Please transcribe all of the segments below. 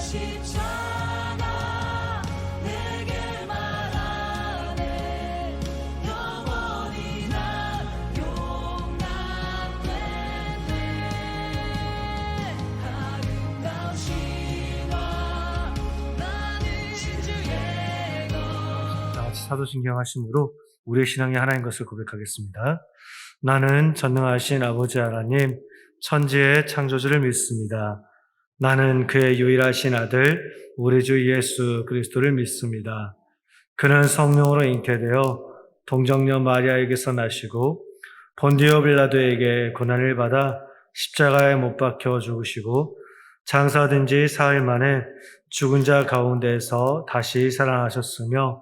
십자가 내게 말하네 영원히 난 용납되네 아름다운 신화 나는 주의 것. 다 같이 사도신경 하심으로 우리의 신앙이 하나인 것을 고백하겠습니다. 나는 전능하신 아버지 하나님, 천지의 창조주를 믿습니다. 나는 그의 유일하신 아들, 우리 주 예수 그리스도를 믿습니다. 그는 성령으로 잉태되어 동정녀 마리아에게서 나시고 본디오 빌라도에게 고난을 받아 십자가에 못 박혀 죽으시고 장사된 지 사흘 만에 죽은 자 가운데에서 다시 살아나셨으며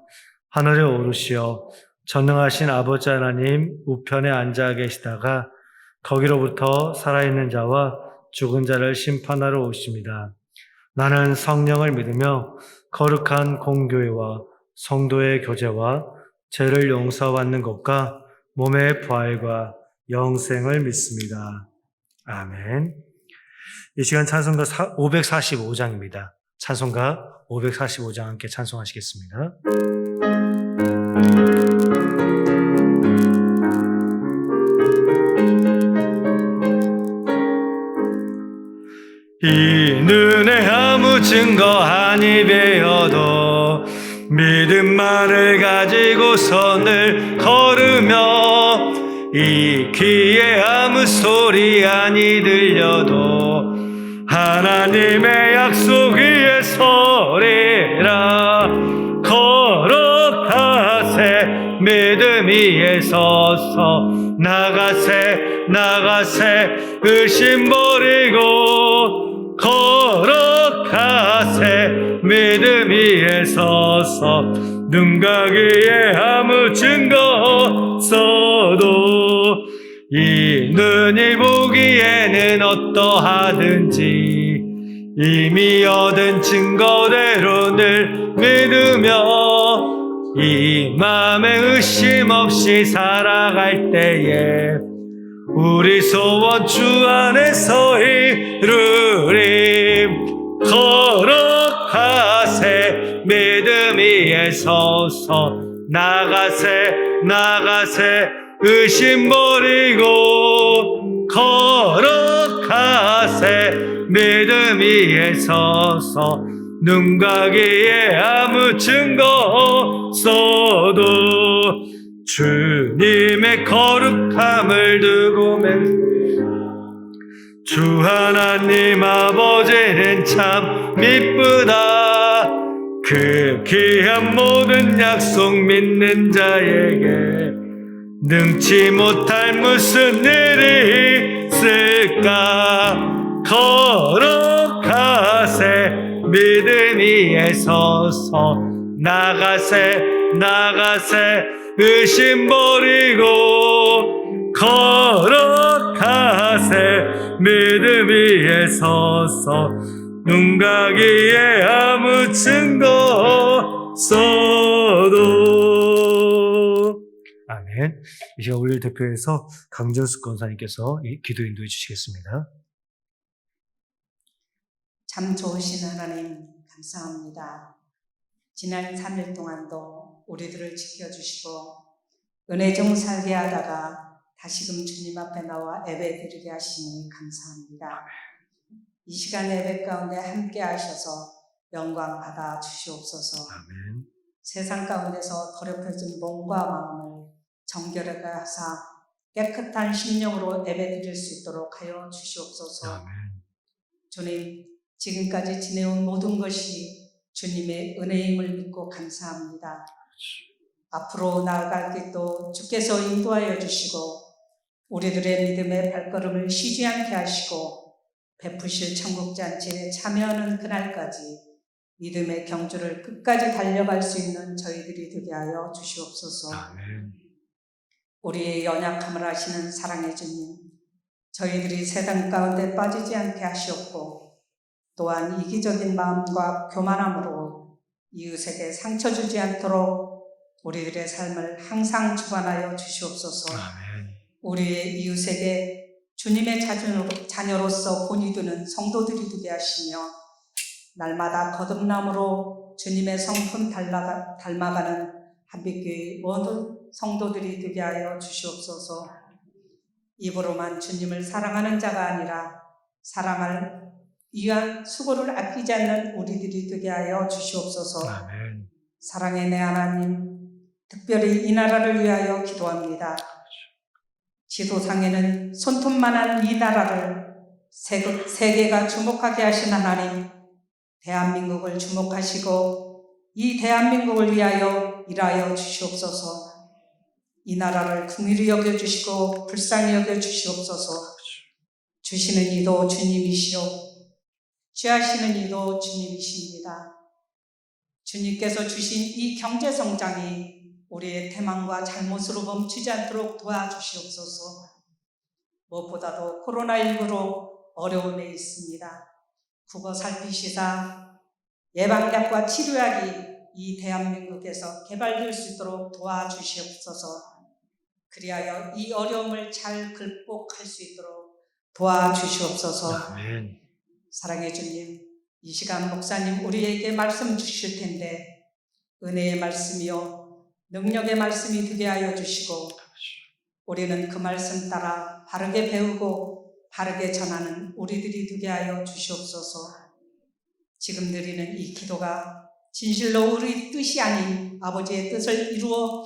하늘에 오르시어 전능하신 아버지 하나님 우편에 앉아 계시다가 거기로부터 살아있는 자와 죽은 자를 심판하러 오십니다. 나는 성령을 믿으며 거룩한 공교회와 성도의 교제와 죄를 용서받는 것과 몸의 부활과 영생을 믿습니다. 아멘. 이 시간 찬송가 545장입니다. 찬송가 545장 함께 찬송하시겠습니다. 이 눈에 아무 증거 아니 배어도 믿음만을 가지고 선을 걸으며 이 귀에 아무 소리 아니 들려도 하나님의 약속 위에 서리라. 걸어가세 믿음 위에 서서 나가세 의심 버리고 걸어가세 믿음 위에 서서 눈 가기에 아무 증거 없어도 이 눈이 보기에는 어떠하든지 이미 얻은 증거대로 늘 믿으며 이 맘에 의심 없이 살아갈 때에 우리 소원 주 안에서 이루리. 걸어가세 믿음 위에 서서 나가세 의심 버리고 걸어가세 믿음 위에 서서 눈 가기에 아무 증거 없어도 주님의 거룩함을 두고 주 하나님 아버지는 참 미쁘다. 그 귀한 모든 약속 믿는 자에게 능치 못할 무슨 일이 있을까. 걸어가세 믿음 위에 서서 나가세 의심 버리고 걸어가세 믿음 위에 서서 눈 가기에 아무 증거 없어도. 아멘. 이 시간 올릴 대표에서 강전숙 권사님께서 기도 인도해 주시겠습니다. 참 좋으신 하나님 감사합니다. 지난 3일 동안도 우리들을 지켜주시고 은혜 중 살게 하다가 다시금 주님 앞에 나와 예배드리게 하시니 감사합니다. 이 시간 예배 가운데 함께 하셔서 영광 받아 주시옵소서. 아멘. 세상 가운데서 더럽혀진 몸과 마음을 정결하게 하사 깨끗한 심령으로 예배드릴 수 있도록 하여 주시옵소서. 아멘. 주님, 지금까지 지내온 모든 것이 주님의 은혜임을 믿고 감사합니다. 앞으로 나아갈 길도 주께서 인도하여 주시고 우리들의 믿음의 발걸음을 쉬지 않게 하시고 베푸실 천국잔치에 참여하는 그날까지 믿음의 경주를 끝까지 달려갈 수 있는 저희들이 되게 하여 주시옵소서. 아멘. 우리의 연약함을 아시는 사랑의 주님, 저희들이 세상 가운데 빠지지 않게 하시옵고 또한 이기적인 마음과 교만함으로 이웃에게 상처 주지 않도록 우리들의 삶을 항상 주관하여 주시옵소서. 아멘. 우리의 이웃에게 주님의 자녀로서 본이 드는 성도들이 되게 하시며 날마다 거듭남으로 주님의 성품 닮아가는 한빛교회 모든 성도들이 되게 하여 주시옵소서. 입으로만 주님을 사랑하는 자가 아니라 사랑할 위한 수고를 아끼지 않는 우리들이 되게 하여 주시옵소서. 아멘. 사랑의 내 하나님, 특별히 이 나라를 위하여 기도합니다. 지도상에는 손톱만한 이 나라를 세계가 주목하게 하신 하나님, 대한민국을 주목하시고 이 대한민국을 위하여 일하여 주시옵소서. 이 나라를 긍휼히 여겨주시고 불쌍히 여겨주시옵소서. 주시는 이도 주님이시오, 취하시는 이도 주님이십니다. 주님께서 주신 이 경제성장이 우리의 태만과 잘못으로 멈추지 않도록 도와주시옵소서. 무엇보다도 코로나19로 어려움에 있습니다. 국어 살피시사 예방약과 치료약이 이 대한민국에서 개발될 수 있도록 도와주시옵소서. 그리하여 이 어려움을 잘 극복할 수 있도록 도와주시옵소서. 아멘. 사랑의 주님, 이 시간 목사님 우리에게 말씀 주실 텐데 은혜의 말씀이요 능력의 말씀이 되게 하여 주시고 우리는 그 말씀 따라 바르게 배우고 바르게 전하는 우리들이 되게 하여 주시옵소서. 지금 드리는 이 기도가 진실로 우리 뜻이 아닌 아버지의 뜻을 이루어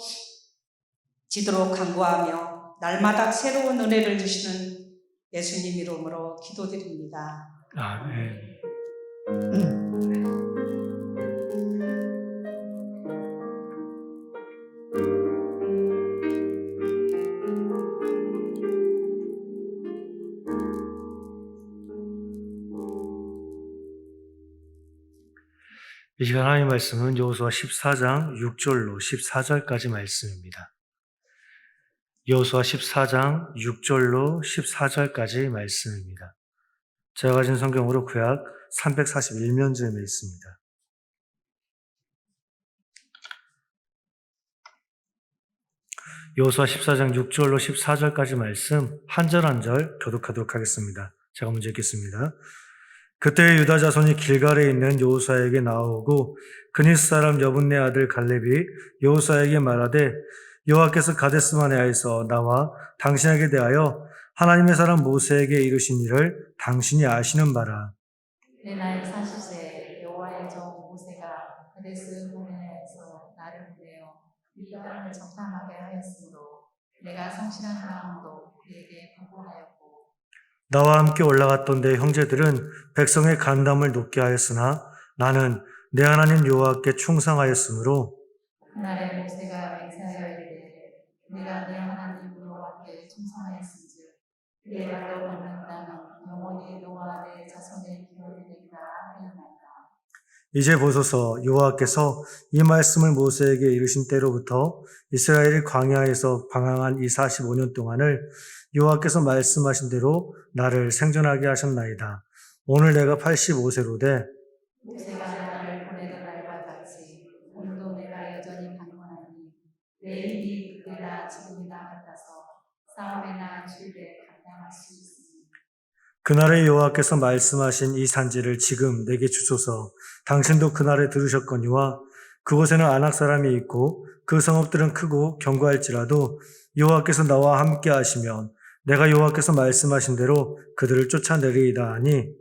지도록 간구하며 날마다 새로운 은혜를 주시는 예수님 이름으로 기도드립니다. 아멘. 이 시간 하나님의 말씀은 여호수아 14장 6절로 14절까지 말씀입니다. 여호수아 14장 6절로 14절까지 말씀입니다. 제가 가진 성경으로 구약 341면쯤에 있습니다. 여호수아 14장 6절로 14절까지 말씀 한 절 한 절 교독하도록 하겠습니다. 제가 먼저 읽겠습니다. 그때 유다 자손이 길갈에 있는 여호수아에게 나오고 그니스 사람 여분네 아들 갈렙이 여호수아에게 말하되 여호와께서 가데스마네아에서 나와 당신에게 대하여 하나님의 사람 모세에게 이르신 일을 당신이 아시는 바라. 내 나이 40세 여호와의 종 모세가 가데스 바네아에서 나를 보내어 이 땅을 정탐하게 하였으므로 내가 성실한 마음으로 그에게 보고하였고 나와 함께 올라갔던 내 형제들은 백성의 간담을 높게 하였으나 나는 내 하나님 여호와께 충성하였으므로 그날에 모세가 맹세하여 이르되 내가 내 하나님 여호와께 충성하였은즉 내 발로 걷는 땅은 영원히 너와 내 자손의 기업이 되리라 하였나이다. 이제 보소서 여호와께서 이 말씀을 모세에게 이르신 때로부터 이스라엘이 광야에서 방황한 이 45년 동안을 여호와께서 말씀하신 대로 나를 생존하게 하셨나이다. 오늘 내가 85세로 돼 모세가 나를 보내던 날과 같이 오늘도 내가 여전히 강건하니 내일이 그때나 지금이나 같아서 싸움이나 주일에 감당할 수 있으니 그날에 여호와께서 말씀하신 이 산지를 지금 내게 주소서. 당신도 그날에 들으셨거니와 그곳에는 아낙 사람이 있고 그 성읍들은 크고 견고할지라도 여호와께서 나와 함께 하시면 내가 여호와께서 말씀하신 대로 그들을 쫓아내리이다 하니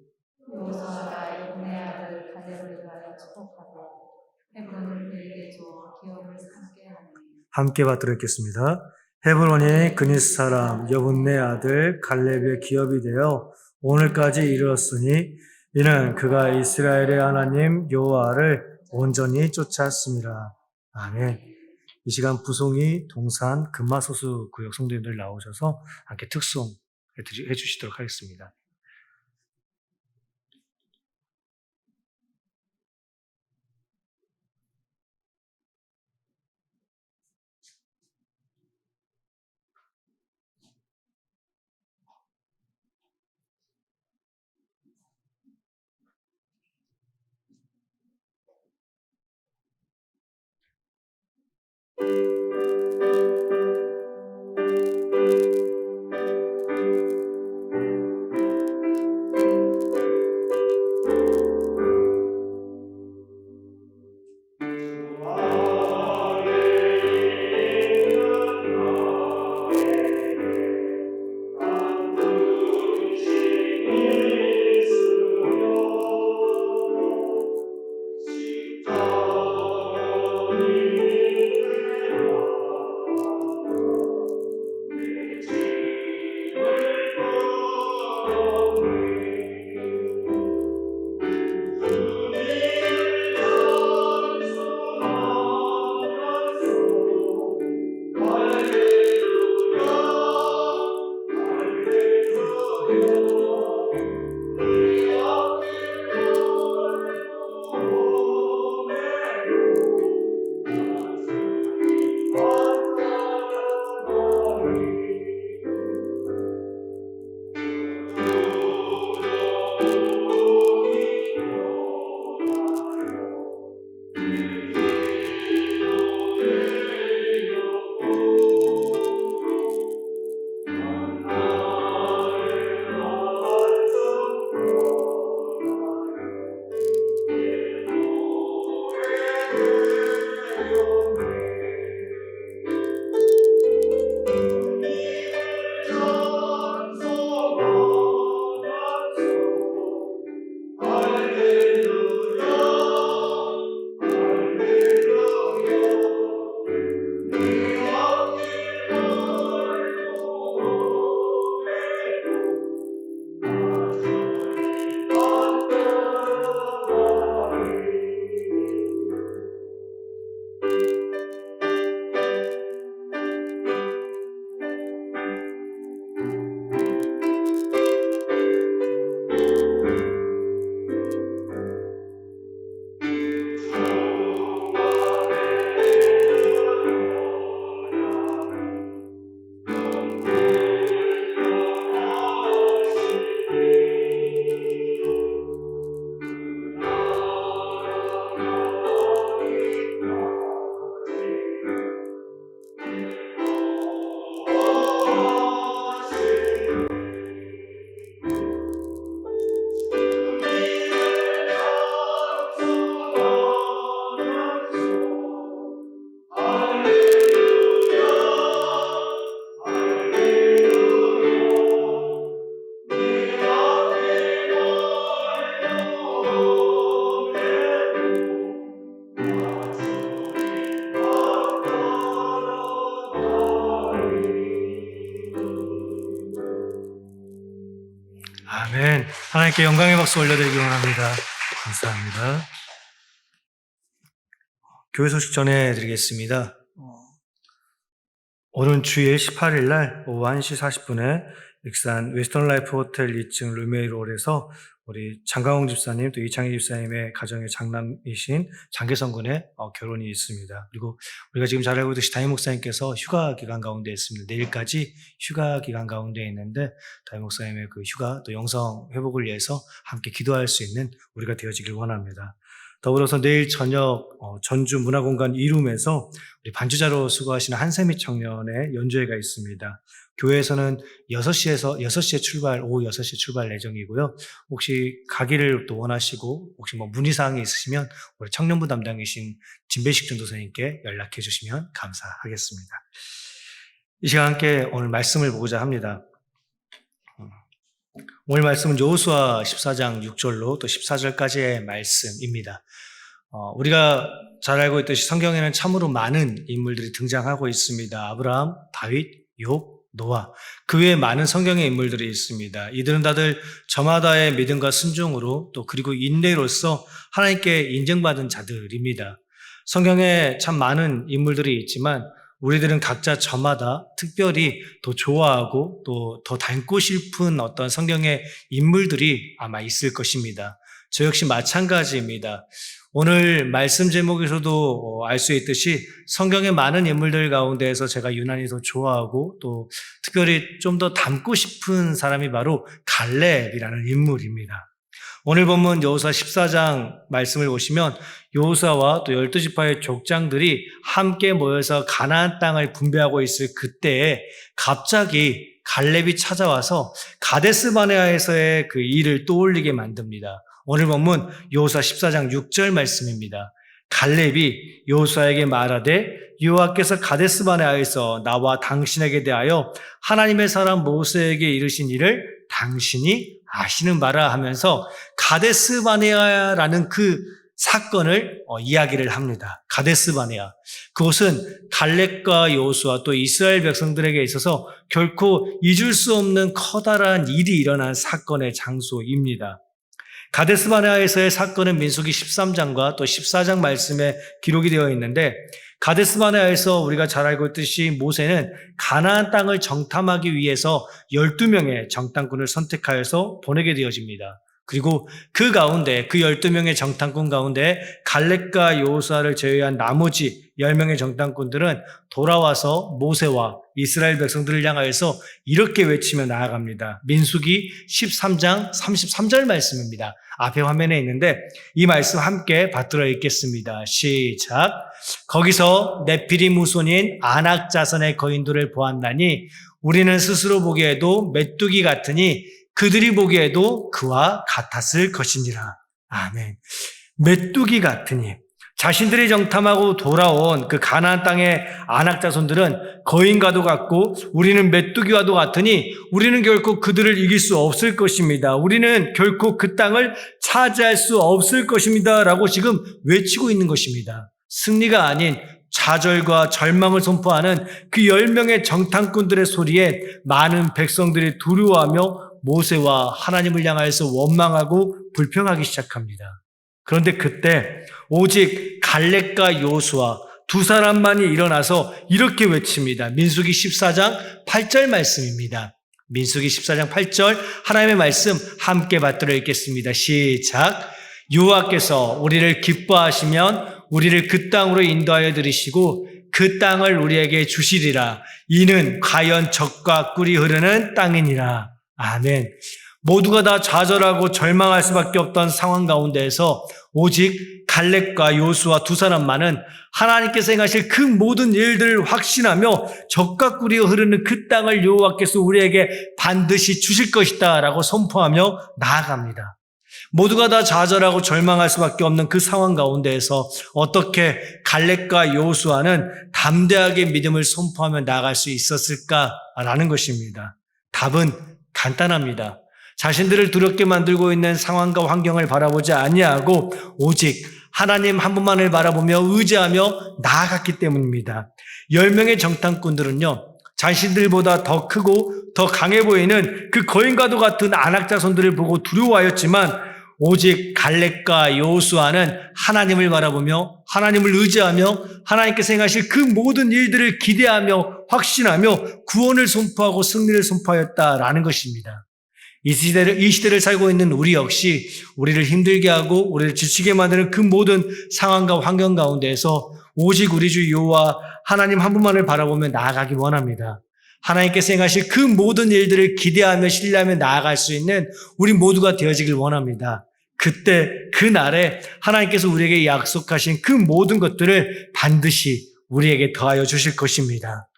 여호수아가 여분네 아들 갈렙을 위하여 축복하고 헤브론을 그에게 주어 기업을 삼게 하니 함께 받들어 읽겠습니다. 헤브론이 그니스 사람 여분네 아들 갈렙의 기업이 되어 오늘까지 이르렀으니 이는 그가 이스라엘의 하나님 여호와를 온전히 쫓았습니다. 아멘. 이 시간 부송이 동산 금마소수 구역 성도님들 나오셔서 함께 특송 해주시도록 하겠습니다. 하나님께 영광의 박수 올려드리기 원합니다. 감사합니다. 교회 소식 전해드리겠습니다. 오는 주일 18일 날 오후 1시 40분에 익산 웨스턴 라이프 호텔 2층 루메이롤에서 우리 장강홍 집사님 또 이창희 집사님의 가정의 장남이신 장계성 군의 결혼이 있습니다. 그리고 우리가 지금 잘 알고 있듯이 담임 목사님께서 휴가 기간 가운데 있습니다. 내일까지 휴가 기간 가운데 있는데 담임 목사님의 그 휴가 또 영성 회복을 위해서 함께 기도할 수 있는 우리가 되어지길 원합니다. 더불어서 내일 저녁 전주 문화공간 2룸에서 우리 반주자로 수고하시는 한세미 청년의 연주회가 있습니다. 교회에서는 6시에 출발, 오후 6시에 출발 예정이고요. 혹시 가기를 또 원하시고 혹시 문의사항이 있으시면 우리 청년부 담당이신 진배식 전도사님께 연락해 주시면 감사하겠습니다. 이 시간 함께 오늘 말씀을 보고자 합니다. 오늘 말씀은 여호수아 14장 6절로 또 14절까지의 말씀입니다. 우리가 잘 알고 있듯이 성경에는 참으로 많은 인물들이 등장하고 있습니다. 아브라함, 다윗, 욥, 노아, 그 외에 많은 성경의 인물들이 있습니다. 이들은 다들 저마다의 믿음과 순종으로 또 그리고 인내로서 하나님께 인정받은 자들입니다. 성경에 참 많은 인물들이 있지만 우리들은 각자 저마다 특별히 더 좋아하고 또 더 닮고 싶은 어떤 성경의 인물들이 아마 있을 것입니다. 저 역시 마찬가지입니다. 오늘 말씀 제목에서도 알 수 있듯이 성경의 많은 인물들 가운데에서 제가 유난히 더 좋아하고 또 특별히 좀 더 닮고 싶은 사람이 바로 갈렙이라는 인물입니다. 오늘 본문 여호수아 14장 말씀을 보시면 여호수아와 또 12지파의 족장들이 함께 모여서 가나안 땅을 분배하고 있을 그때에 갑자기 갈렙이 찾아와서 가데스 바네아에서의 그 일을 떠올리게 만듭니다. 오늘 본문 여호수아 14장 6절 말씀입니다. 갈렙이 여호수아에게 말하되 여호와께서 가데스 바네아에서 나와 당신에게 대하여 하나님의 사람 모세에게 이르신 일을 당신이 아시는 바라 하면서 가데스 바네아라는 그 사건을 이야기를 합니다. 가데스 바네아. 그곳은 갈렙과 여호수아 또 이스라엘 백성들에게 있어서 결코 잊을 수 없는 커다란 일이 일어난 사건의 장소입니다. 가데스 바네아에서의 사건은 민수기 13장과 또 14장 말씀에 기록이 되어 있는데 가데스 바네아에서 우리가 잘 알고 있듯이 모세는 가나안 땅을 정탐하기 위해서 12명의 정탐꾼을 선택하여서 보내게 되어집니다. 그리고 그 가운데 그 12명의 정탐꾼 가운데 갈렙과 여호수아를 제외한 나머지 10명의 정탐꾼들은 돌아와서 모세와 이스라엘 백성들을 향하여서 이렇게 외치며 나아갑니다. 민수기 13장 33절 말씀입니다. 앞에 화면에 있는데 이 말씀 함께 받들어 읽겠습니다. 시작. 거기서 네피림 후손인 아낙 자손의 거인들을 보았나니 우리는 스스로 보기에도 메뚜기 같으니 그들이 보기에도 그와 같았을 것이니라. 아멘. 메뚜기 같으니 자신들이 정탐하고 돌아온 그 가나안 땅의 아낙 자손들은 거인과도 같고 우리는 메뚜기와도 같으니 우리는 결코 그들을 이길 수 없을 것입니다. 우리는 결코 그 땅을 차지할 수 없을 것입니다. 라고 지금 외치고 있는 것입니다. 승리가 아닌 좌절과 절망을 선포하는 그 10명의 정탐꾼들의 소리에 많은 백성들이 두려워하며 모세와 하나님을 향하여서 원망하고 불평하기 시작합니다. 그런데 그때 오직 갈렙과 여호수아 두 사람만이 일어나서 이렇게 외칩니다. 민수기 14장 8절 말씀입니다. 민수기 14장 8절 하나님의 말씀 함께 받들어 읽겠습니다. 시작. 여호와께서 우리를 기뻐하시면 우리를 그 땅으로 인도하여 들이시고 그 땅을 우리에게 주시리라. 이는 과연 젖과 꿀이 흐르는 땅이니라. 아멘. 모두가 다 좌절하고 절망할 수밖에 없던 상황 가운데에서 오직 갈렙과 여호수아 두 사람만은 하나님께서 행하실 그 모든 일들을 확신하며 젖과 꿀이 흐르는 그 땅을 여호와께서 우리에게 반드시 주실 것이다 라고 선포하며 나아갑니다. 모두가 다 좌절하고 절망할 수밖에 없는 그 상황 가운데에서 어떻게 갈렙과 여호수아는 담대하게 믿음을 선포하며 나아갈 수 있었을까라는 것입니다. 답은 간단합니다. 자신들을 두렵게 만들고 있는 상황과 환경을 바라보지 아니하고 오직 하나님 한 분만을 바라보며 의지하며 나아갔기 때문입니다. 10명의 정탐꾼들은요, 자신들보다 더 크고 더 강해 보이는 그 거인과도 같은 아낙 자손들을 보고 두려워하였지만 오직 갈렙과 여호수아는 하나님을 바라보며 하나님을 의지하며 하나님께서 행하실 그 모든 일들을 기대하며 확신하며 구원을 선포하고 승리를 선포하였다라는 것입니다. 이 시대를 살고 있는 우리 역시 우리를 힘들게 하고 우리를 지치게 만드는 그 모든 상황과 환경 가운데에서 오직 우리 주 여호와 하나님 한 분만을 바라보며 나아가기 원합니다. 하나님께서 행하실 그 모든 일들을 기대하며 신뢰하며 나아갈 수 있는 우리 모두가 되어지길 원합니다. 그때 그날에 하나님께서 우리에게 약속하신 그 모든 것들을 반드시 우리에게 더하여 주실 것입니다.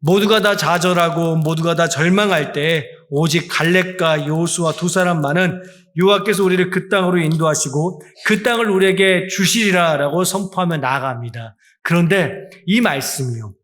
모두가 다 좌절하고 모두가 다 절망할 때 오직 갈렙과 여호수아 두 사람만은 여호와께서 우리를 그 땅으로 인도하시고 그 땅을 우리에게 주시리라라고 선포하며 나아갑니다. 그런데 이 말씀이요,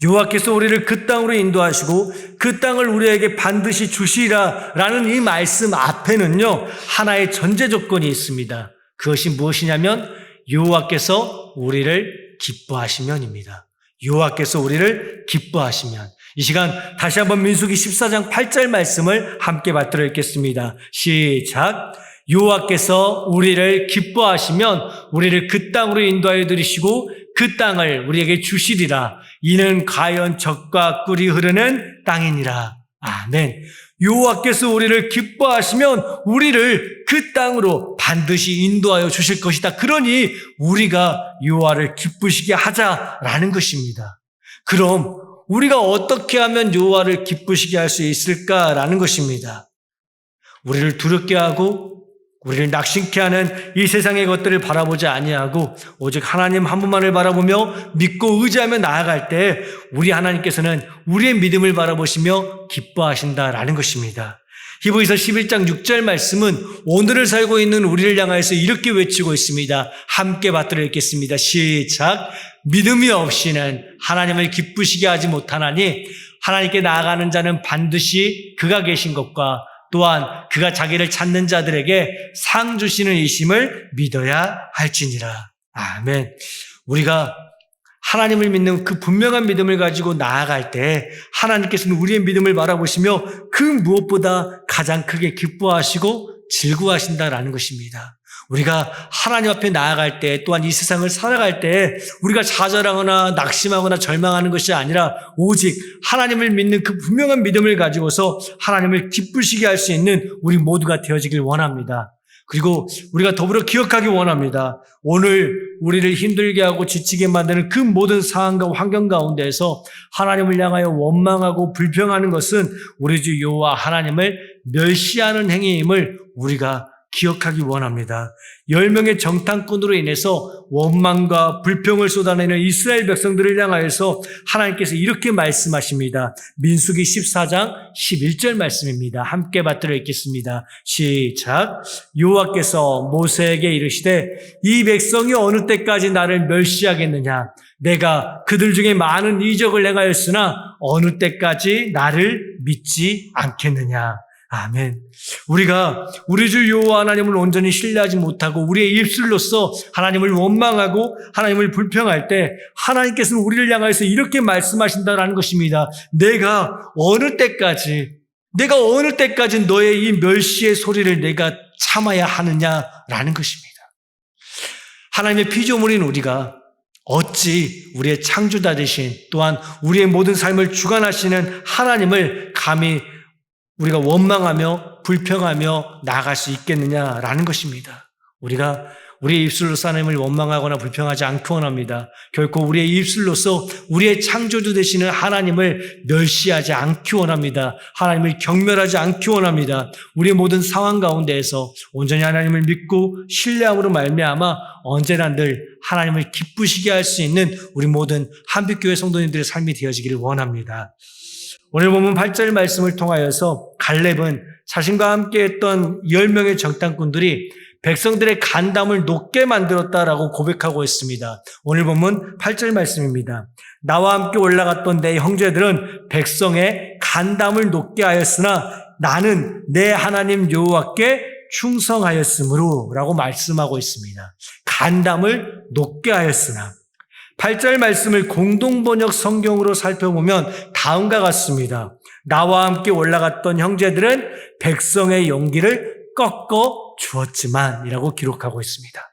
여호와께서 우리를 그 땅으로 인도하시고 그 땅을 우리에게 반드시 주시리라라는 이 말씀 앞에는요 하나의 전제 조건이 있습니다. 그것이 무엇이냐면 여호와께서 우리를 기뻐하시면입니다. 여호와께서 우리를 기뻐하시면. 이 시간 다시 한번 민수기 14장 8절 말씀을 함께 받들어 읽겠습니다. 시작. 여호와께서 우리를 기뻐하시면 우리를 그 땅으로 인도하여 들이시고 그 땅을 우리에게 주시리라. 이는 과연 젖과 꿀이 흐르는 땅이니라. 아멘. 여호와께서 우리를 기뻐하시면 우리를 그 땅으로 반드시 인도하여 주실 것이다. 그러니 우리가 여호와를 기쁘시게 하자라는 것입니다. 그럼 우리가 어떻게 하면 여호와를 기쁘시게 할 수 있을까라는 것입니다. 우리를 두렵게 하고 우리를 낙심케 하는 이 세상의 것들을 바라보지 아니하고 오직 하나님 한 분만을 바라보며 믿고 의지하며 나아갈 때 우리 하나님께서는 우리의 믿음을 바라보시며 기뻐하신다라는 것입니다. 히브리서 11장 6절 말씀은 오늘을 살고 있는 우리를 향하여서 이렇게 외치고 있습니다. 함께 받들어 읽겠습니다. 시작. 믿음이 없이는 하나님을 기쁘시게 하지 못하나니 하나님께 나아가는 자는 반드시 그가 계신 것과 또한 그가 자기를 찾는 자들에게 상 주시는 이심을 믿어야 할지니라. 아멘. 우리가 하나님을 믿는 그 분명한 믿음을 가지고 나아갈 때 하나님께서는 우리의 믿음을 바라보시며 그 무엇보다 가장 크게 기뻐하시고 즐거워하신다라는 것입니다. 우리가 하나님 앞에 나아갈 때 또한 이 세상을 살아갈 때 우리가 좌절하거나 낙심하거나 절망하는 것이 아니라 오직 하나님을 믿는 그 분명한 믿음을 가지고서 하나님을 기쁘시게 할 수 있는 우리 모두가 되어지길 원합니다. 그리고 우리가 더불어 기억하기 원합니다. 오늘 우리를 힘들게 하고 지치게 만드는 그 모든 상황과 환경 가운데에서 하나님을 향하여 원망하고 불평하는 것은 우리 주 여호와 하나님을 멸시하는 행위임을 우리가 기억하기 원합니다. 10명의 정탐꾼으로 인해서 원망과 불평을 쏟아내는 이스라엘 백성들을 향하여서 하나님께서 이렇게 말씀하십니다. 민수기 14장 11절 말씀입니다. 함께 받들어 읽겠습니다. 시작. 여호와께서 모세에게 이르시되 이 백성이 어느 때까지 나를 멸시하겠느냐? 내가 그들 중에 많은 이적을 행하였으나 어느 때까지 나를 믿지 않겠느냐? 아멘. 우리가 우리 주 여호와 하나님을 온전히 신뢰하지 못하고 우리의 입술로서 하나님을 원망하고 하나님을 불평할 때 하나님께서는 우리를 향해서 이렇게 말씀하신다라는 것입니다. 내가 어느 때까지 너의 이 멸시의 소리를 내가 참아야 하느냐라는 것입니다. 하나님의 피조물인 우리가 어찌 우리의 창조자 되신 또한 우리의 모든 삶을 주관하시는 하나님을 감히 우리가 원망하며 불평하며 나아갈 수 있겠느냐라는 것입니다. 우리가 우리의 입술로서 하나님을 원망하거나 불평하지 않기 원합니다. 결코 우리의 입술로서 우리의 창조주 되시는 하나님을 멸시하지 않기 원합니다. 하나님을 경멸하지 않기 원합니다. 우리의 모든 상황 가운데에서 온전히 하나님을 믿고 신뢰함으로 말미암아 언제나 늘 하나님을 기쁘시게 할 수 있는 우리 모든 한빛교회 성도님들의 삶이 되어지기를 원합니다. 오늘 보면 8절 말씀을 통하여서 갈렙은 자신과 함께 했던 10명의 정탐꾼들이 백성들의 간담을 높게 만들었다라고 고백하고 있습니다. 오늘 보면 8절 말씀입니다. 나와 함께 올라갔던 내 형제들은 백성의 간담을 높게 하였으나 나는 내 하나님 여호와께 충성하였으므로 라고 말씀하고 있습니다. 간담을 높게 하였으나 8절 말씀을 공동번역 성경으로 살펴보면 다음과 같습니다. 나와 함께 올라갔던 형제들은 백성의 용기를 꺾어 주었지만 이라고 기록하고 있습니다.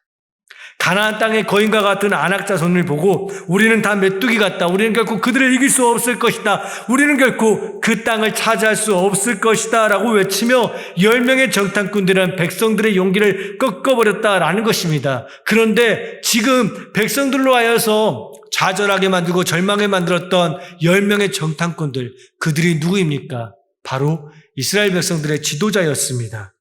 가나안 땅의 거인과 같은 안악자손을 보고 우리는 다 메뚜기 같다. 우리는 결코 그들을 이길 수 없을 것이다. 우리는 결코 그 땅을 차지할 수 없을 것이다 라고 외치며 10명의 정탐꾼들은 백성들의 용기를 꺾어버렸다라는 것입니다. 그런데 지금 백성들로 하여서 좌절하게 만들고 절망하게 만들었던 10명의 정탐꾼들, 그들이 누구입니까? 바로 이스라엘 백성들의 지도자였습니다.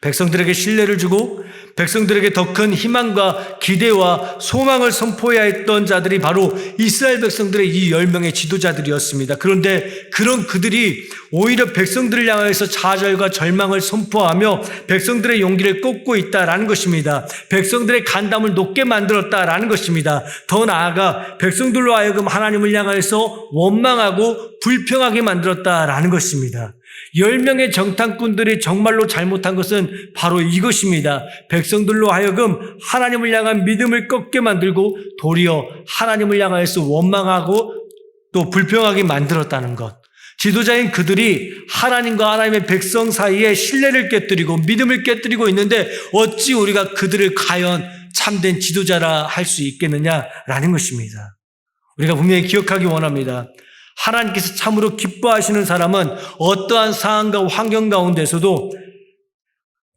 백성들에게 신뢰를 주고 백성들에게 더 큰 희망과 기대와 소망을 선포해야 했던 자들이 바로 이스라엘 백성들의 이 10명의 지도자들이었습니다. 그런데 그런 그들이 오히려 백성들을 향해서 좌절과 절망을 선포하며 백성들의 용기를 꺾고 있다라는 것입니다. 백성들의 간담을 높게 만들었다라는 것입니다. 더 나아가 백성들로 하여금 하나님을 향해서 원망하고 불평하게 만들었다라는 것입니다. 10명의 정탐꾼들이 정말로 잘못한 것은 바로 이것입니다. 백성들로 하여금 하나님을 향한 믿음을 꺾게 만들고 도리어 하나님을 향해서 원망하고 또 불평하게 만들었다는 것. 지도자인 그들이 하나님과 하나님의 백성 사이에 신뢰를 깨뜨리고 믿음을 깨뜨리고 있는데 어찌 우리가 그들을 과연 참된 지도자라 할 수 있겠느냐라는 것입니다. 우리가 분명히 기억하기 원합니다. 하나님께서 참으로 기뻐하시는 사람은 어떠한 상황과 환경 가운데서도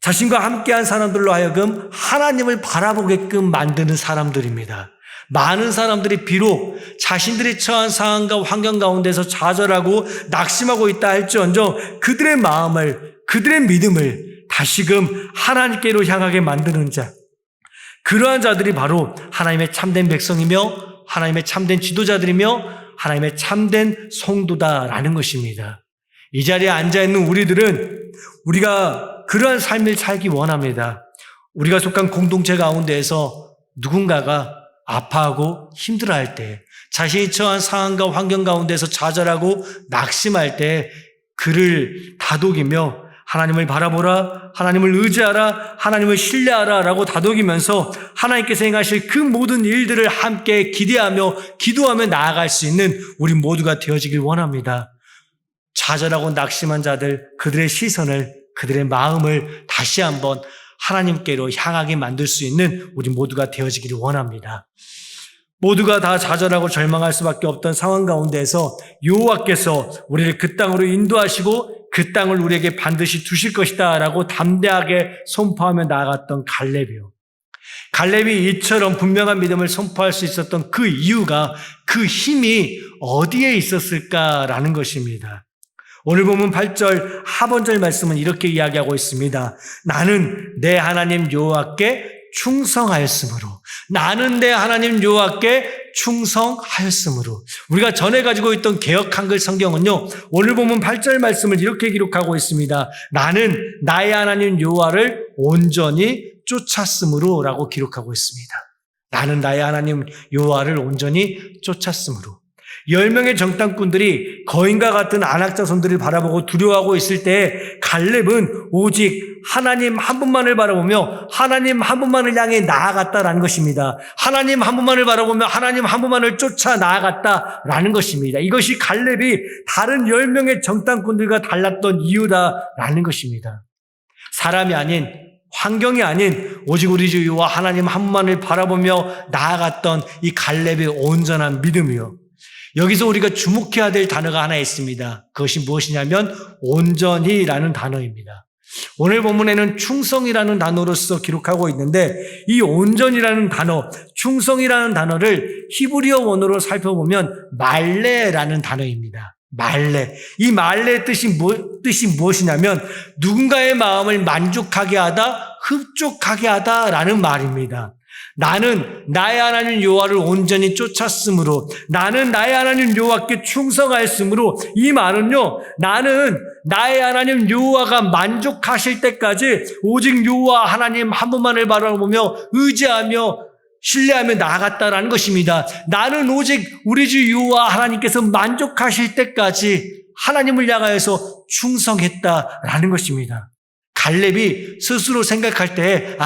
자신과 함께한 사람들로 하여금 하나님을 바라보게끔 만드는 사람들입니다. 많은 사람들이 비록 자신들이 처한 상황과 환경 가운데서 좌절하고 낙심하고 있다 할지언정 그들의 마음을, 그들의 믿음을 다시금 하나님께로 향하게 만드는 자, 그러한 자들이 바로 하나님의 참된 백성이며 하나님의 참된 지도자들이며 하나님의 참된 성도다라는 것입니다. 이 자리에 앉아있는 우리가 그러한 삶을 살기 원합니다. 우리가 속한 공동체 가운데에서 누군가가 아파하고 힘들어할 때, 자신이 처한 상황과 환경 가운데서 좌절하고 낙심할 때 그를 다독이며 하나님을 바라보라, 하나님을 의지하라, 하나님을 신뢰하라 라고 다독이면서 하나님께서 행하실 그 모든 일들을 함께 기대하며 기도하며 나아갈 수 있는 우리 모두가 되어지길 원합니다. 좌절하고 낙심한 자들, 그들의 시선을, 그들의 마음을 다시 한번 하나님께로 향하게 만들 수 있는 우리 모두가 되어지기를 원합니다. 모두가 다 좌절하고 절망할 수밖에 없던 상황 가운데에서 여호와께서 우리를 그 땅으로 인도하시고 그 땅을 우리에게 반드시 주실 것이다 라고 담대하게 선포하며 나아갔던 갈렙이요. 갈렙이 이처럼 분명한 믿음을 선포할 수 있었던 그 이유가, 그 힘이 어디에 있었을까라는 것입니다. 오늘 보면 8절 하반절 말씀은 이렇게 이야기하고 있습니다. 나는 내 하나님 여호와께 충성하였으므로, 나는 내 하나님 여호와께 충성하였으므로. 우리가 전에 가지고 있던 개역 한글 성경은요, 오늘 보면 8절 말씀을 이렇게 기록하고 있습니다. 나는 나의 하나님 여호와를 온전히 쫓았으므로 라고 기록하고 있습니다. 나는 나의 하나님 여호와를 온전히 쫓았으므로. 10명의 정탐꾼들이 거인과 같은 안악자손들을 바라보고 두려워하고 있을 때 갈렙은 오직 하나님 한 분만을 바라보며 하나님 한 분만을 향해 나아갔다라는 것입니다. 하나님 한 분만을 바라보며 하나님 한 분만을 쫓아 나아갔다라는 것입니다. 이것이 갈렙이 다른 10명의 정탐꾼들과 달랐던 이유다라는 것입니다. 사람이 아닌, 환경이 아닌 오직 우리 주 여호와 하나님 한 분만을 바라보며 나아갔던 이 갈렙의 온전한 믿음이요. 여기서 우리가 주목해야 될 단어가 하나 있습니다. 그것이 무엇이냐면 온전히라는 단어입니다. 오늘 본문에는 충성이라는 단어로서 기록하고 있는데 이 온전이라는 단어, 충성이라는 단어를 히브리어 원어로 살펴보면 말레라는 단어입니다. 말레. 이 말레의 뜻이 무엇이냐면 누군가의 마음을 만족하게 하다, 흡족하게 하다라는 말입니다. 나는 나의 하나님 여호와를 온전히 쫓았으므로, 나는 나의 하나님 여호와께 충성하였으므로, 이 말은요, 나는 나의 하나님 여호와가 만족하실 때까지 오직 여호와 하나님 한 분만을 바라보며 의지하며 신뢰하며 나아갔다라는 것입니다. 나는 오직 우리 주 여호와 하나님께서 만족하실 때까지 하나님을 향하여서 충성했다라는 것입니다. 갈렙이 스스로 생각할 때,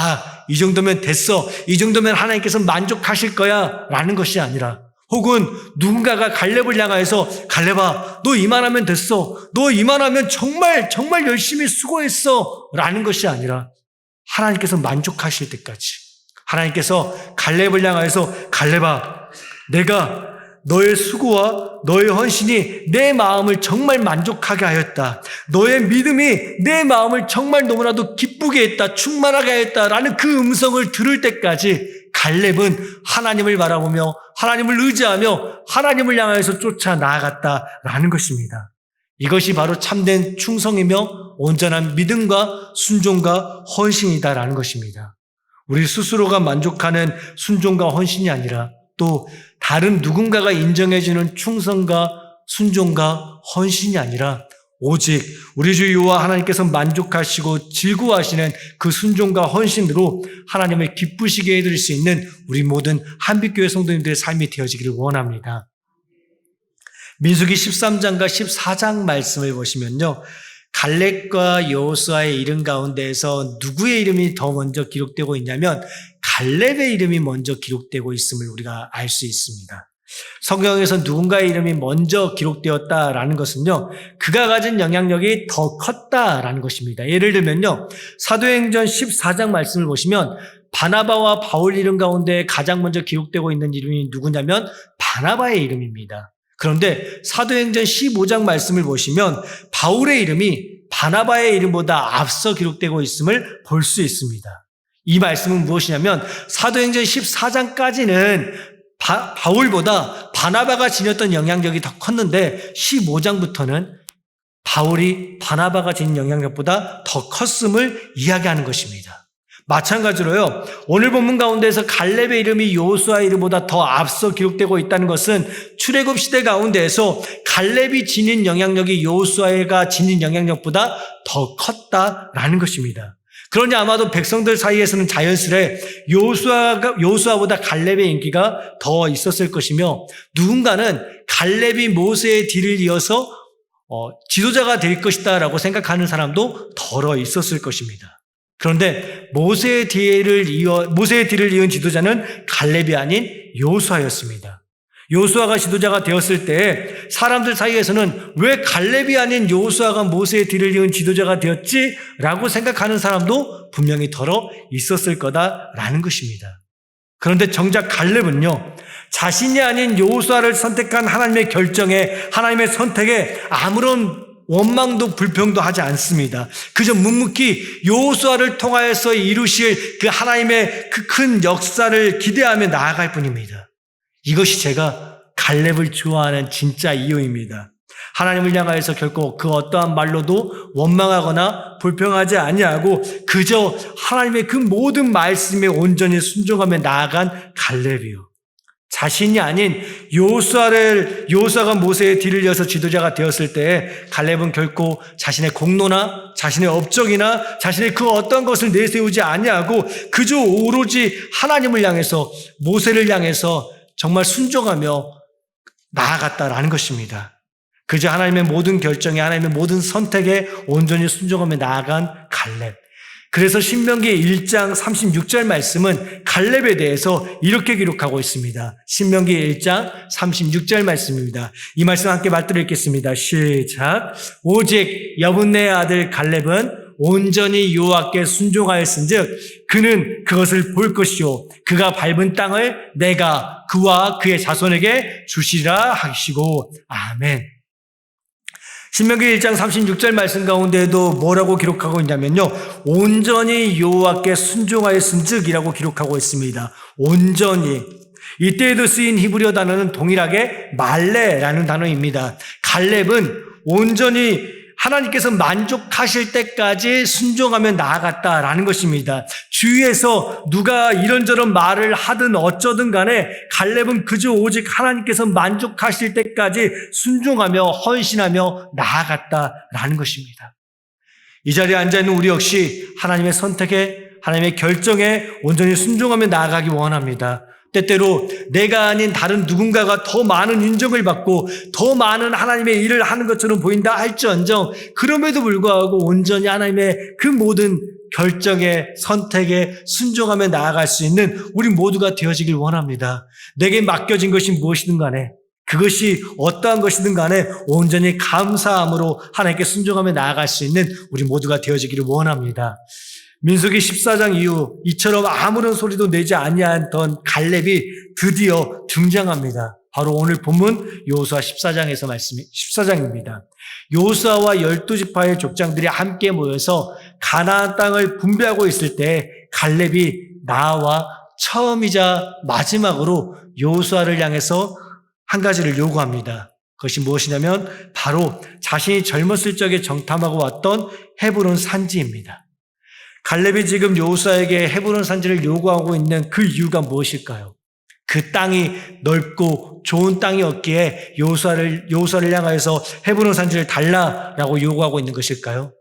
이 정도면 됐어, 이 정도면 하나님께서 만족하실 거야 라는 것이 아니라, 혹은 누군가가 갈렙을 향하여서 갈렙아 너 이만하면 됐어, 너 이만하면 정말 열심히 수고했어 라는 것이 아니라, 하나님께서 만족하실 때까지, 하나님께서 갈렙을 향하여서 갈렙아 내가 너의 수고와 너의 헌신이 내 마음을 정말 만족하게 하였다, 너의 믿음이 내 마음을 정말 너무나도 기쁘게 했다, 충만하게 하였다라는 그 음성을 들을 때까지 갈렙은 하나님을 바라보며 하나님을 의지하며 하나님을 향하여서 쫓아 나아갔다라는 것입니다. 이것이 바로 참된 충성이며 온전한 믿음과 순종과 헌신이다라는 것입니다. 우리 스스로가 만족하는 순종과 헌신이 아니라, 또 다른 누군가가 인정해주는 충성과 순종과 헌신이 아니라, 오직 우리 주 여호와 하나님께서 만족하시고 즐거워하시는 그 순종과 헌신으로 하나님을 기쁘시게 해드릴 수 있는 우리 모든 한빛교회 성도님들의 삶이 되어지기를 원합니다. 민수기 13장과 14장 말씀을 보시면요, 갈렙과 여호수아의 이름 가운데에서 누구의 이름이 더 먼저 기록되고 있냐면 갈렙의 이름이 먼저 기록되고 있음을 우리가 알 수 있습니다. 성경에서 누군가의 이름이 먼저 기록되었다라는 것은요, 그가 가진 영향력이 더 컸다라는 것입니다. 예를 들면요, 사도행전 14장 말씀을 보시면 바나바와 바울 이름 가운데 가장 먼저 기록되고 있는 이름이 누구냐면 바나바의 이름입니다. 그런데 사도행전 15장 말씀을 보시면 바울의 이름이 바나바의 이름보다 앞서 기록되고 있음을 볼 수 있습니다. 이 말씀은 무엇이냐면 사도행전 14장까지는 바울보다 바나바가 지녔던 영향력이 더 컸는데 15장부터는 바울이 바나바가 지닌 영향력보다 더 컸음을 이야기하는 것입니다. 마찬가지로요, 오늘 본문 가운데에서 갈렙의 이름이 여호수아의 이름보다 더 앞서 기록되고 있다는 것은 출애굽 시대 가운데에서 갈렙이 지닌 영향력이 여호수아가 지닌 영향력보다 더 컸다라는 것입니다. 그러니 아마도 백성들 사이에서는 자연스레 여호수아보다 갈렙의 인기가 더 있었을 것이며, 누군가는 갈렙이 모세의 뒤를 이어서 지도자가 될 것이다라고 생각하는 사람도 덜어 있었을 것입니다. 그런데 모세의 뒤를 이은 지도자는 갈렙이 아닌 여호수아였습니다. 여호수아가 지도자가 되었을 때 사람들 사이에서는 왜 갈렙이 아닌 여호수아가 모세의 뒤를 이은 지도자가 되었지? 라고 생각하는 사람도 분명히 덜어 있었을 거다라는 것입니다. 그런데 정작 갈렙은요, 자신이 아닌 여호수아를 선택한 하나님의 결정에, 하나님의 선택에 아무런 원망도 불평도 하지 않습니다. 그저 묵묵히 여호수아를 통하여서 이루실 그 하나님의 그 큰 역사를 기대하며 나아갈 뿐입니다. 이것이 제가 갈렙을 좋아하는 진짜 이유입니다. 하나님을 향하여서 결코 그 어떠한 말로도 원망하거나 불평하지 아니하고 그저 하나님의 그 모든 말씀에 온전히 순종하며 나아간 갈렙이요, 자신이 아닌 여호수아가 모세의 뒤를 이어서 지도자가 되었을 때 갈렙은 결코 자신의 공로나 자신의 업적이나 자신의 그 어떤 것을 내세우지 아니하고 그저 오로지 하나님을 향해서, 모세를 향해서 정말 순종하며 나아갔다라는 것입니다. 그저 하나님의 모든 결정에, 하나님의 모든 선택에 온전히 순종하며 나아간 갈렙. 그래서 신명기 1장 36절 말씀은 갈렙에 대해서 이렇게 기록하고 있습니다. 신명기 1장 36절 말씀입니다. 이 말씀 함께 맞들어 읽겠습니다. 시작. 오직 여분네의 아들 갈렙은 온전히 여호와께 순종하였은즉 그는 그것을 볼 것이요 그가 밟은 땅을 내가 그와 그의 자손에게 주시리라 하시고. 아멘. 신명기 1장 36절 말씀 가운데에도 뭐라고 기록하고 있냐면요, 온전히 여호와께 순종하였은즉이라고 기록하고 있습니다. 온전히. 이때에도 쓰인 히브리어 단어는 동일하게 말레라는 단어입니다. 갈렙은 온전히 하나님께서 만족하실 때까지 순종하며 나아갔다라는 것입니다. 주위에서 누가 이런저런 말을 하든 어쩌든 간에 갈렙은 그저 오직 하나님께서 만족하실 때까지 순종하며 헌신하며 나아갔다라는 것입니다. 이 자리에 앉아있는 우리 역시 하나님의 선택에, 하나님의 결정에 온전히 순종하며 나아가기 원합니다. 때때로 내가 아닌 다른 누군가가 더 많은 인정을 받고 더 많은 하나님의 일을 하는 것처럼 보인다 할지언정 그럼에도 불구하고 온전히 하나님의 그 모든 결정에, 선택에 순종하며 나아갈 수 있는 우리 모두가 되어지길 원합니다. 내게 맡겨진 것이 무엇이든 간에, 그것이 어떠한 것이든 간에 온전히 감사함으로 하나님께 순종하며 나아갈 수 있는 우리 모두가 되어지기를 원합니다. 민수기 14장 이후 이처럼 아무런 소리도 내지 아니하던 갈렙이 드디어 등장합니다. 바로 오늘 본문 여호수아 14장입니다. 여호수아와 12지파의 족장들이 함께 모여서 가나안 땅을 분배하고 있을 때 갈렙이 나와 처음이자 마지막으로 여호수아를 향해서 한 가지를 요구합니다. 그것이 무엇이냐면 바로 자신이 젊었을 적에 정탐하고 왔던 헤브론 산지입니다. 갈렙이 지금 여호수아에게 헤브론 산지를 요구하고 있는 그 이유가 무엇일까요? 그 땅이 넓고 좋은 땅이었기에 여호수아를 향하여서 헤브론 산지를 달라라고 요구하고 있는 것일까요?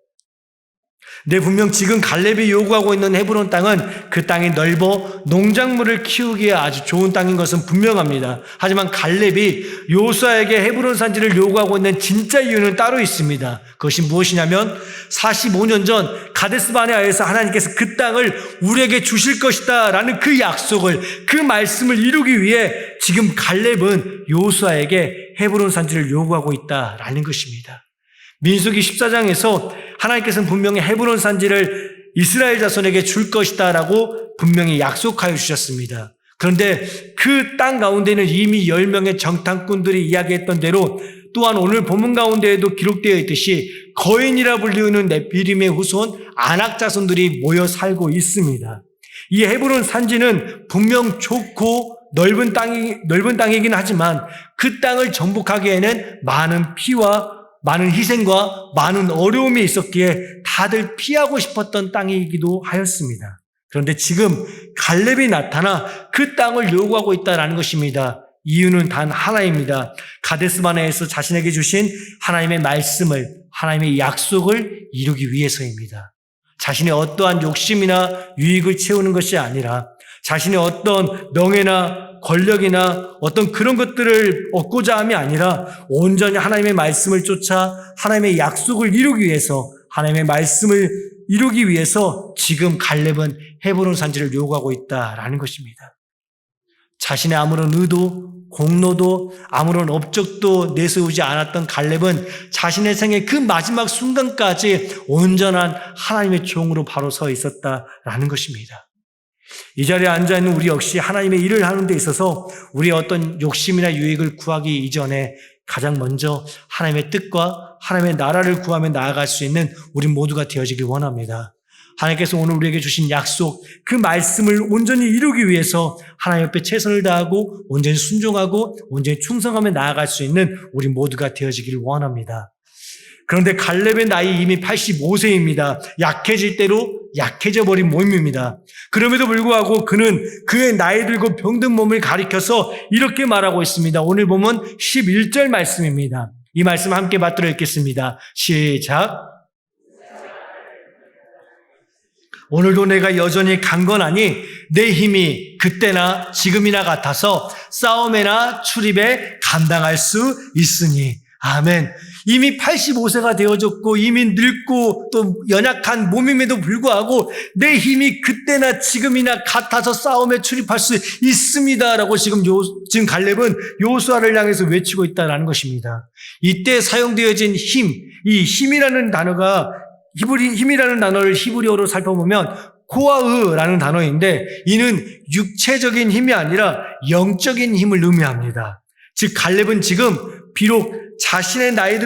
네, 분명 지금 갈렙이 요구하고 있는 헤브론 땅은 그 땅이 넓어 농작물을 키우기에 아주 좋은 땅인 것은 분명합니다. 하지만 갈렙이 여호수아에게 헤브론 산지를 요구하고 있는 진짜 이유는 따로 있습니다. 그것이 무엇이냐면 45년 전 가데스 바네아에서 하나님께서 그 땅을 우리에게 주실 것이다 라는 그 약속을, 그 말씀을 이루기 위해 지금 갈렙은 여호수아에게 헤브론 산지를 요구하고 있다라는 것입니다. 민수기 14장에서 하나님께서는 분명히 헤브론 산지를 이스라엘 자손에게 줄 것이다라고 분명히 약속하여 주셨습니다. 그런데 그 땅 가운데는 이미 10명의 정탐꾼들이 이야기했던 대로 또한 오늘 본문 가운데에도 기록되어 있듯이 거인이라 불리우는 네피림의 후손 아낙 자손들이 모여 살고 있습니다. 이 헤브론 산지는 분명 좋고 넓은 땅이긴 하지만 그 땅을 정복하기에는 많은 피와 많은 희생과 많은 어려움이 있었기에 다들 피하고 싶었던 땅이기도 하였습니다. 그런데 지금 갈렙이 나타나 그 땅을 요구하고 있다는 것입니다. 이유는 단 하나입니다. 가데스 바네아에서 자신에게 주신 하나님의 말씀을, 하나님의 약속을 이루기 위해서입니다. 자신의 어떠한 욕심이나 유익을 채우는 것이 아니라 자신의 어떤 명예나 권력이나 어떤 그런 것들을 얻고자 함이 아니라 온전히 하나님의 말씀을 쫓아 하나님의 약속을 이루기 위해서, 하나님의 말씀을 이루기 위해서 지금 갈렙은 헤브론 산지를 요구하고 있다라는 것입니다. 자신의 아무런 의도, 공로도, 아무런 업적도 내세우지 않았던 갈렙은 자신의 생의 그 마지막 순간까지 온전한 하나님의 종으로 바로 서 있었다라는 것입니다. 이 자리에 앉아있는 우리 역시 하나님의 일을 하는 데 있어서 우리의 어떤 욕심이나 유익을 구하기 이전에 가장 먼저 하나님의 뜻과 하나님의 나라를 구하며 나아갈 수 있는 우리 모두가 되어지길 원합니다. 하나님께서 오늘 우리에게 주신 약속, 그 말씀을 온전히 이루기 위해서 하나님 옆에 최선을 다하고 온전히 순종하고 온전히 충성하며 나아갈 수 있는 우리 모두가 되어지길 원합니다. 그런데 갈렙의 나이 이미 85세입니다. 약해질 대로 약해져 버린 몸입니다. 그럼에도 불구하고 그는 그의 나이 들고 병든 몸을 가리켜서 이렇게 말하고 있습니다. 오늘 보면 11절 말씀입니다. 이 말씀 함께 받들어 읽겠습니다. 시작. 오늘도 내가 여전히 강건하니 내 힘이 그때나 지금이나 같아서 싸움에나 출입에 감당할 수 있으니. 아멘. 이미 85세가 되어졌고 이미 늙고 또 연약한 몸임에도 불구하고 내 힘이 그때나 지금이나 같아서 싸움에 출입할 수 있습니다라고 지금 갈렙은 여호수아를 향해서 외치고 있다는 것입니다. 이때 사용되어진 힘, 이 힘이라는 단어를 히브리어로 살펴보면 코아흐라는 단어인데 이는 육체적인 힘이 아니라 영적인 힘을 의미합니다. 즉 갈렙은 지금 비록 자신의 나이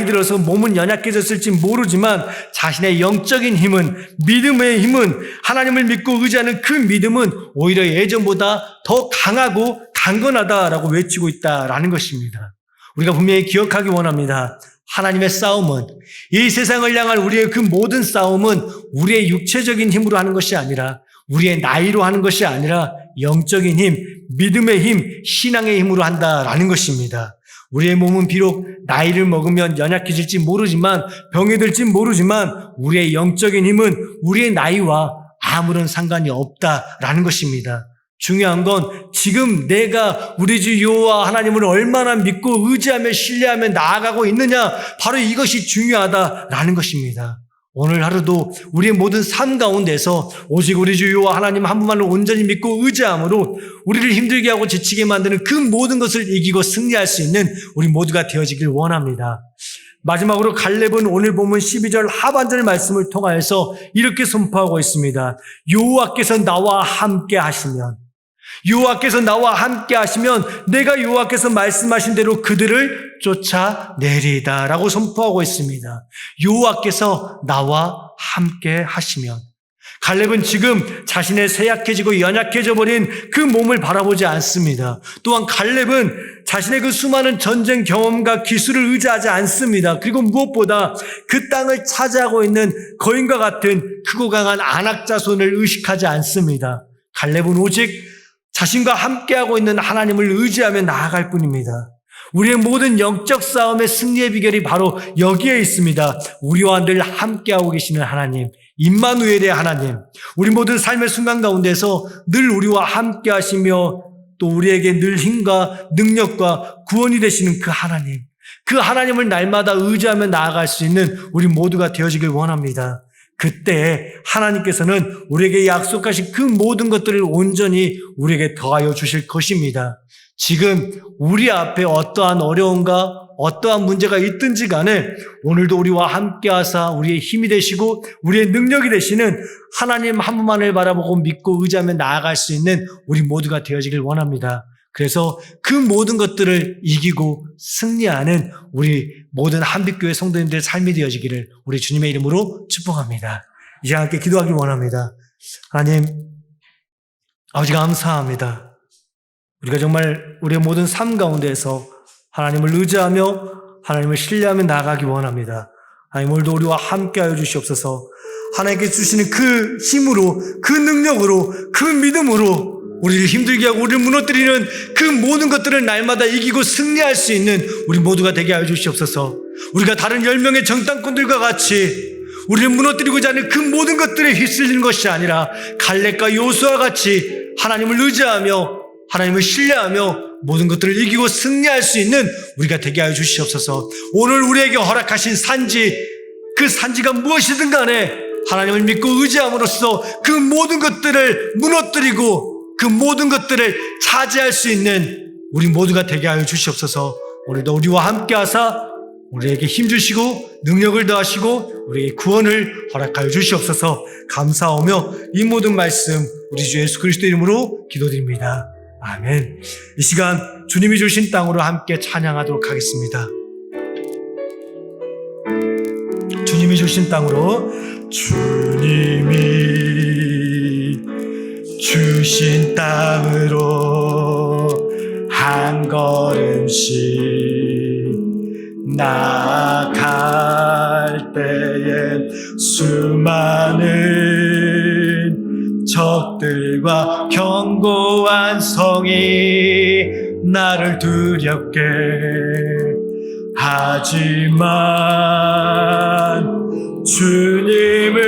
들어서 몸은 연약해졌을지 모르지만 자신의 영적인 힘은, 믿음의 힘은, 하나님을 믿고 의지하는 그 믿음은 오히려 예전보다 더 강하고 강건하다라고 외치고 있다라는 것입니다. 우리가 분명히 기억하기 원합니다. 하나님의 싸움은, 이 세상을 향한 우리의 그 모든 싸움은 우리의 육체적인 힘으로 하는 것이 아니라, 우리의 나이로 하는 것이 아니라 영적인 힘, 믿음의 힘, 신앙의 힘으로 한다라는 것입니다. 우리의 몸은 비록 나이를 먹으면 연약해질지 모르지만, 병이 들지 모르지만 우리의 영적인 힘은 우리의 나이와 아무런 상관이 없다라는 것입니다. 중요한 건 지금 내가 우리 주 여호와 하나님을 얼마나 믿고 의지하며 신뢰하며 나아가고 있느냐, 바로 이것이 중요하다라는 것입니다. 오늘 하루도 우리의 모든 삶 가운데서 오직 우리 주 여호와 하나님 한 분만을 온전히 믿고 의지함으로 우리를 힘들게 하고 지치게 만드는 그 모든 것을 이기고 승리할 수 있는 우리 모두가 되어지길 원합니다. 마지막으로 갈렙은 오늘 본문 12절 하반절 말씀을 통하여서 이렇게 선포하고 있습니다. 여호와께서 나와 함께 하시면, 여호와께서 나와 함께 하시면 내가 여호와께서 말씀하신 대로 그들을 쫓아내리다 라고 선포하고 있습니다. 여호와께서 나와 함께 하시면, 갈렙은 지금 자신의 쇠약해지고 연약해져 버린 그 몸을 바라보지 않습니다. 또한 갈렙은 자신의 그 수많은 전쟁 경험과 기술을 의지하지 않습니다. 그리고 무엇보다 그 땅을 차지하고 있는 거인과 같은 크고 강한 아낙 자손을 의식하지 않습니다. 갈렙은 오직 자신과 함께하고 있는 하나님을 의지하며 나아갈 뿐입니다. 우리의 모든 영적 싸움의 승리의 비결이 바로 여기에 있습니다. 우리와 늘 함께하고 계시는 하나님, 임마누엘의 하나님, 우리 모든 삶의 순간 가운데서 늘 우리와 함께하시며 또 우리에게 늘 힘과 능력과 구원이 되시는 그 하나님, 그 하나님을 날마다 의지하며 나아갈 수 있는 우리 모두가 되어지길 원합니다. 그때 하나님께서는 우리에게 약속하신 그 모든 것들을 온전히 우리에게 더하여 주실 것입니다. 지금 우리 앞에 어떠한 어려움과 어떠한 문제가 있든지 간에 오늘도 우리와 함께 하사 우리의 힘이 되시고 우리의 능력이 되시는 하나님 한 분만을 바라보고 믿고 의지하며 나아갈 수 있는 우리 모두가 되어지길 원합니다. 그래서 그 모든 것들을 이기고 승리하는 우리 모든 한빛교회 성도님들의 삶이 되어지기를 우리 주님의 이름으로 축복합니다. 이제 함께 기도하길 원합니다. 하나님, 아버지 감사합니다. 우리가 정말 우리의 모든 삶 가운데에서 하나님을 의지하며 하나님을 신뢰하며 나아가기 원합니다. 하나님, 오늘도 우리와 함께하여 주시옵소서. 하나님께 주시는 그 힘으로, 그 능력으로, 그 믿음으로 우리를 힘들게 하고 우리를 무너뜨리는 그 모든 것들을 날마다 이기고 승리할 수 있는 우리 모두가 되게 하여 주시옵소서. 우리가 다른 10명의 정탐꾼들과 같이 우리를 무너뜨리고자 하는 그 모든 것들에 휩쓸리는 것이 아니라 갈렙과 요수와 같이 하나님을 의지하며 하나님을 신뢰하며 모든 것들을 이기고 승리할 수 있는 우리가 되게 하여 주시옵소서. 오늘 우리에게 허락하신 산지, 그 산지가 무엇이든 간에 하나님을 믿고 의지함으로써 그 모든 것들을 무너뜨리고 그 모든 것들을 차지할 수 있는 우리 모두가 되게 하여 주시옵소서. 오늘도 우리와 함께 하사 우리에게 힘 주시고 능력을 더하시고 우리에게 구원을 허락하여 주시옵소서. 감사하며 이 모든 말씀 우리 주 예수 그리스도 이름으로 기도드립니다. 아멘. 이 시간 주님이 주신 땅으로 함께 찬양하도록 하겠습니다. 주님이 주신 땅으로, 주님이 주신 땅으로 한 걸음씩 나아갈 때에 수많은 적들과 견고한 성이 나를 두렵게 하지만 주님을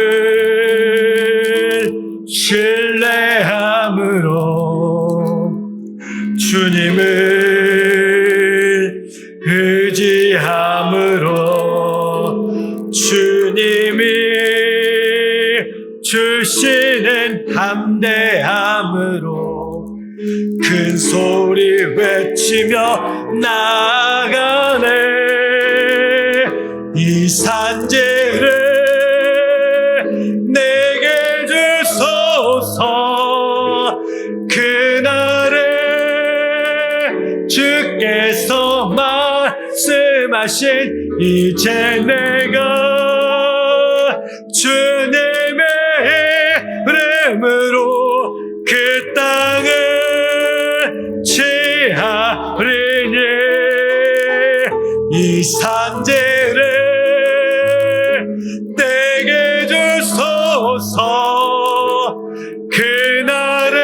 신뢰함으로 주님을 의지함으로 주님이 주시는 담대함으로 큰 소리 외치며 나아가네. 이 산지를 내게 주소서. 그날에 주께서 말씀하신 이제 내가 주님의 이름으로 그 땅을 취하리니 이 산지를 내게 주소서. 그날에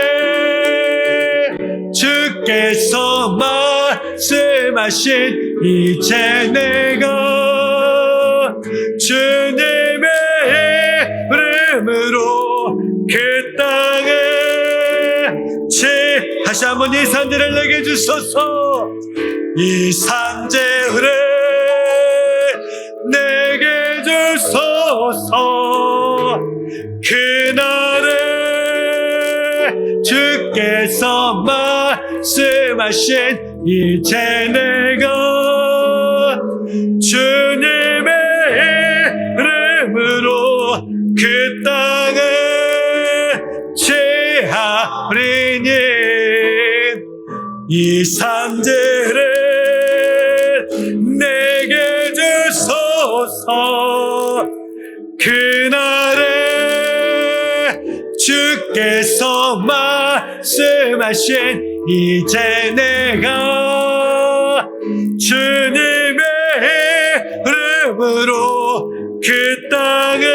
주께서 말씀하신 이제 내가 주님의 이름으로 그 땅에 다시 한번 이 산지를 내게 주소서. 이 산지를 내게 주소서. 주께서 말씀하신 이제 내가 주님의 이름으로 그 땅에 취하리니 이 산들을 내게 주소서. 그날에 주께서 말씀하신 이제 내가 주님의 이름으로 그 땅에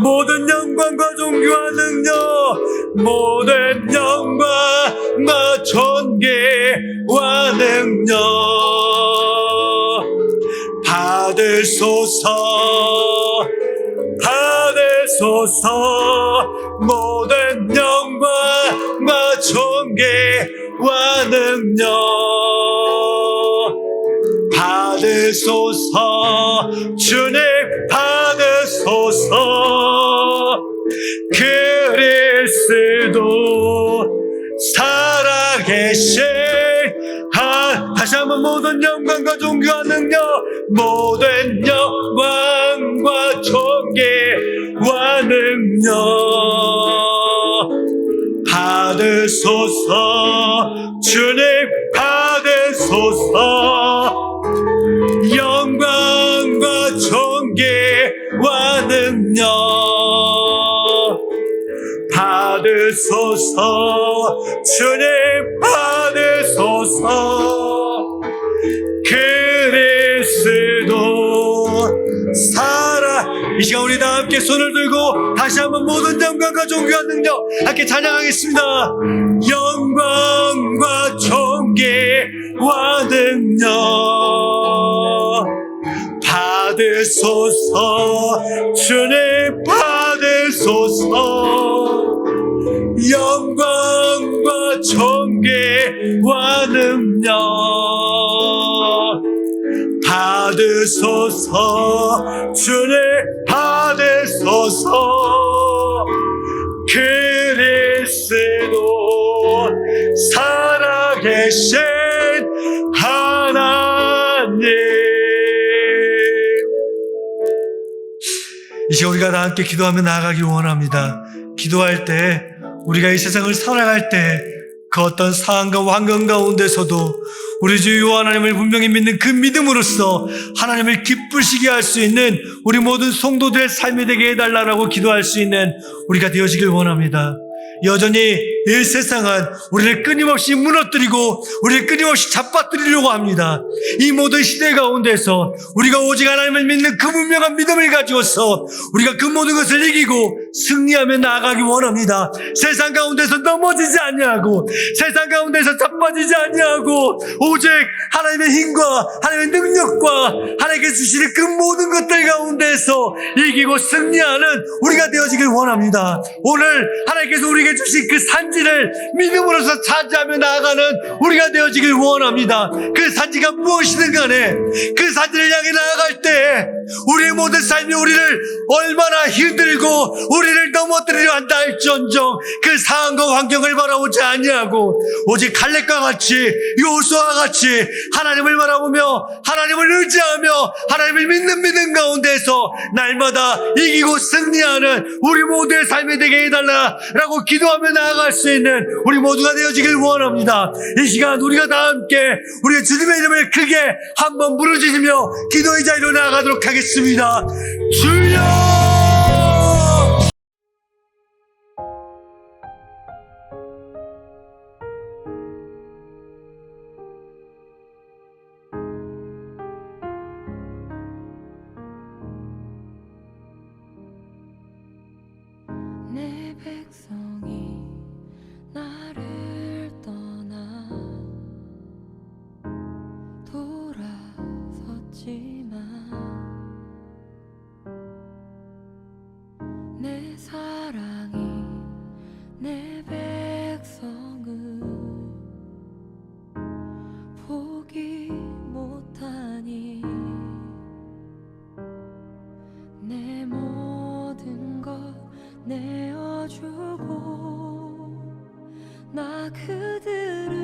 모든 영광과 존귀와 능력, 모든 영광과 존귀와 능력 받으소서. 모든 영광과 존귀와 능력 받으소서. 주님 받으소서. 그리스도 살아계신 다시 한번 모든 영광과 존귀와 능력, 모든 영광과 존귀와 능력 받으소서. 주님 받으소서. 영광과 존귀와 능력 받으소서. 주님 받으소서. 그리스도 살아. 이 시간 우리 다 함께 손을 들고 다시 한번 모든 영광과 존귀와 능력 함께 찬양하겠습니다. 영광과 존귀와 능력 받으소서. 주님 받으소서. 영광과 존귀와 능력 받으소서. 주님 받으소서. 그리스도 살아계신 하나님. 이 시간 우리가 다 함께 기도하며 나아가길 원합니다. 기도할 때, 우리가 이 세상을 살아갈 때 그 어떤 상황과 환경 가운데서도 우리 주 여호와 하나님을 분명히 믿는 그 믿음으로써 하나님을 기쁘시게 할 수 있는 우리 모든 성도들의 삶이 되게 해달라고 기도할 수 있는 우리가 되어지길 원합니다. 여전히 이 세상은 우리를 끊임없이 무너뜨리고 우리를 끊임없이 잡아뜨리려고 합니다. 이 모든 시대 가운데서 우리가 오직 하나님을 믿는 그 분명한 믿음을 가지고서 우리가 그 모든 것을 이기고 승리하며 나아가기 원합니다. 세상 가운데서 넘어지지 아니하고 세상 가운데서 자빠지지 아니하고 오직 하나님의 힘과 하나님의 능력과 하나님께 주시는 그 모든 것들 가운데서 이기고 승리하는 우리가 되어지길 원합니다. 오늘 하나님께서 우리에게 주신 그 산지를 믿음으로서 차지하며 나아가는 우리가 되어지길 원합니다. 그 산지가 무엇이든 간에 그 산지를 향해 나아갈 때 우리의 모든 삶이 우리를 얼마나 힘들고 우리를 넘어뜨리려 한다 할지언정 그 상황과 환경을 바라보지 아니하고 오직 갈렙과 같이 요수아와 같이 하나님을 바라보며 하나님을 의지하며 하나님을 믿는 믿음 가운데서 날마다 이기고 승리하는 우리 모두의 삶이 되게 해달라라고 기도하며 나아갈 수 있는 우리 모두가 되어지길 원합니다. 이 시간 우리가 다 함께 우리의 주님의 이름을 크게 한번 부르짖으며 기도의 자리로 나아가도록 하겠습니다. 주여! 내 백성이 나를 떠나 돌아섰지만 내 사랑이 내 백성을 포기 못하니 내 모든 것 내 지켜주고 나 그들을